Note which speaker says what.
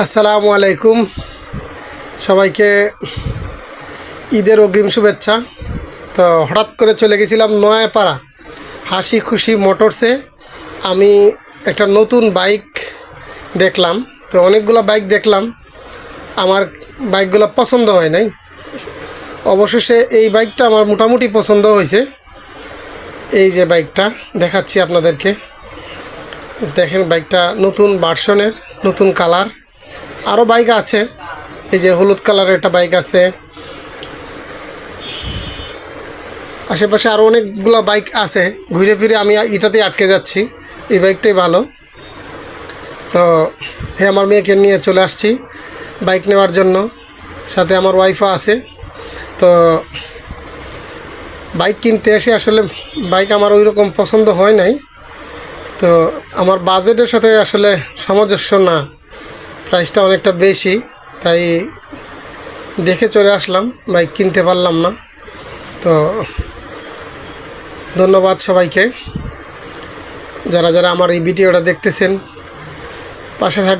Speaker 1: আসসালামু আলাইকুম সবাইকে ঈদের অগ্রিম শুভেচ্ছা। তো হঠাৎ করে চলে গেছিলাম নয়াপাড়া হাসি খুশি মোটরসে। আমি একটা নতুন বাইক দেখলাম, তো অনেকগুলো বাইক দেখলাম, আমার বাইকগুলো পছন্দ হয় নাই। অবশেষে এই বাইকটা আমার মোটামুটি পছন্দ হয়েছে। এই যে বাইকটা দেখাচ্ছি আপনাদেরকে, দেখেন বাইকটা নতুন ভার্সনের, নতুন কালার। আরও বাইক আছে, এই যে হলুদ কালারের একটা বাইক আছে, আশেপাশে আরও অনেকগুলো বাইক আছে। ঘুরে ফিরে আমি এটাতেই আটকে যাচ্ছি, এই বাইকটাই ভালো। তো আমার মেয়েকে নিয়ে চলে আসছি বাইক নেওয়ার জন্য, সাথে আমার ওয়াইফও আছে। তো বাইক কিনতে এসে আসলে বাইক আমার ওই রকম পছন্দ হয় নাই, তো আমার বাজেটের সাথে আসলে সামঞ্জস্য না, প্রাইসটা অনেকটা বেশি, তাই দেখে চলে আসলাম, বাইক কিনতে পারলাম না। তো ধন্যবাদ সবাইকে, যারা যারা আমার এই ভিডিওটা দেখতেছেন, পাশে থাকবেন।